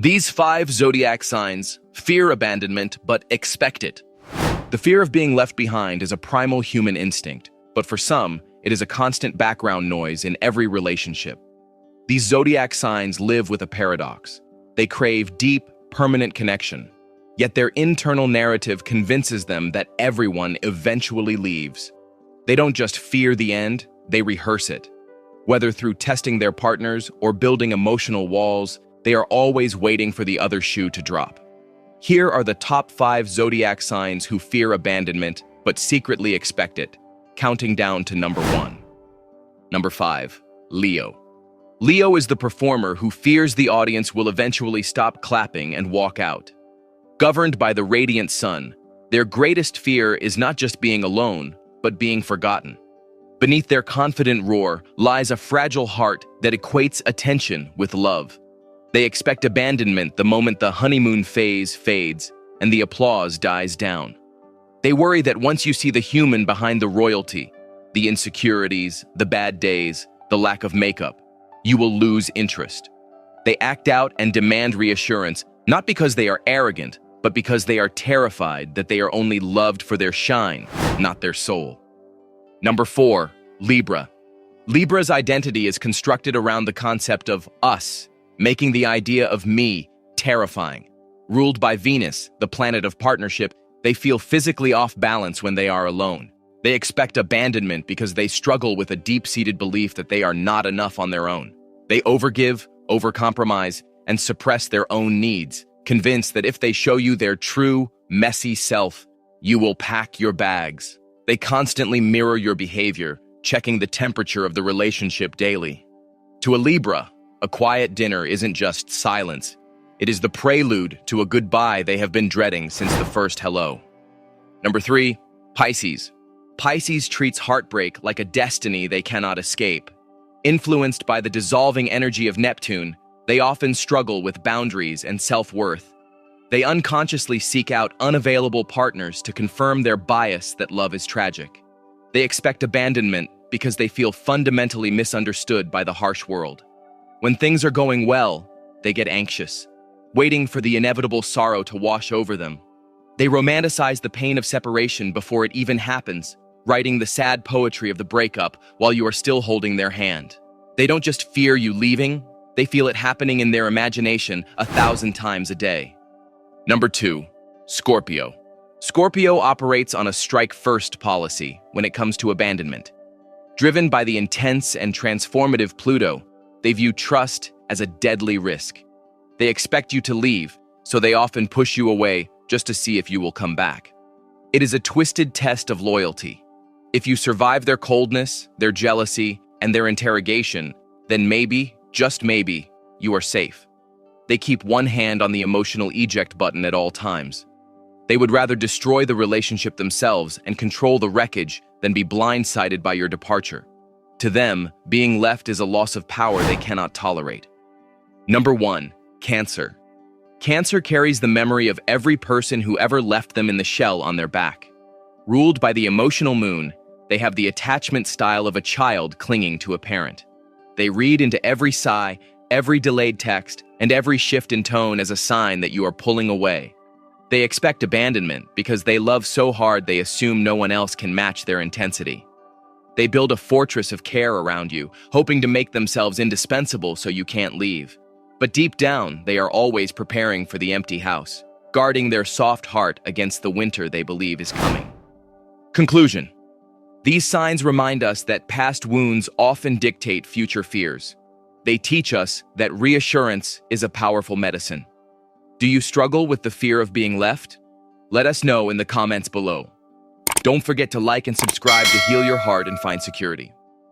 These 5 zodiac signs fear abandonment but expect it. The fear of being left behind is a primal human instinct, but for some, it is a constant background noise in every relationship. These zodiac signs live with a paradox. They crave deep, permanent connection, yet their internal narrative convinces them that everyone eventually leaves. They don't just fear the end, they rehearse it. Whether through testing their partners or building emotional walls, they are always waiting for the other shoe to drop. Here are the top 5 zodiac signs who fear abandonment but secretly expect it, counting down to number 1. Number 5. Leo. Leo is the performer who fears the audience will eventually stop clapping and walk out. Governed by the radiant sun, their greatest fear is not just being alone, but being forgotten. Beneath their confident roar lies a fragile heart that equates attention with love. They expect abandonment the moment the honeymoon phase fades and the applause dies down. They worry that once you see the human behind the royalty, the insecurities, the bad days, the lack of makeup, you will lose interest. They act out and demand reassurance, not because they are arrogant, but because they are terrified that they are only loved for their shine, not their soul. Number 4. Libra. Libra's identity is constructed around the concept of us, making the idea of me terrifying. Ruled by Venus, the planet of partnership, they feel physically off balance when they are alone. They expect abandonment because they struggle with a deep-seated belief that they are not enough on their own. They overgive, overcompromise, and suppress their own needs, convinced that if they show you their true, messy self, you will pack your bags. They constantly mirror your behavior, checking the temperature of the relationship daily. To a Libra, a quiet dinner isn't just silence. It is the prelude to a goodbye they have been dreading since the first hello. Number 3. Pisces. Pisces treats heartbreak like a destiny they cannot escape. Influenced by the dissolving energy of Neptune, they often struggle with boundaries and self-worth. They unconsciously seek out unavailable partners to confirm their bias that love is tragic. They expect abandonment because they feel fundamentally misunderstood by the harsh world. When things are going well, they get anxious, waiting for the inevitable sorrow to wash over them. They romanticize the pain of separation before it even happens, writing the sad poetry of the breakup while you are still holding their hand. They don't just fear you leaving, they feel it happening in their imagination 1,000 times a day. Number 2. Scorpio. Scorpio operates on a strike-first policy when it comes to abandonment. Driven by the intense and transformative Pluto, they view trust as a deadly risk. They expect you to leave, so they often push you away just to see if you will come back. It is a twisted test of loyalty. If you survive their coldness, their jealousy, and their interrogation, then maybe, just maybe, you are safe. They keep one hand on the emotional eject button at all times. They would rather destroy the relationship themselves and control the wreckage than be blindsided by your departure. To them, being left is a loss of power they cannot tolerate. Number 1. Cancer. Cancer carries the memory of every person who ever left them in the shell on their back. Ruled by the emotional moon, they have the attachment style of a child clinging to a parent. They read into every sigh, every delayed text, and every shift in tone as a sign that you are pulling away. They expect abandonment because they love so hard they assume no one else can match their intensity. They build a fortress of care around you, hoping to make themselves indispensable so you can't leave. But deep down, they are always preparing for the empty house, guarding their soft heart against the winter they believe is coming. Conclusion. These signs remind us that past wounds often dictate future fears. They teach us that reassurance is a powerful medicine. Do you struggle with the fear of being left? Let us know in the comments below. Don't forget to like and subscribe to heal your heart and find security.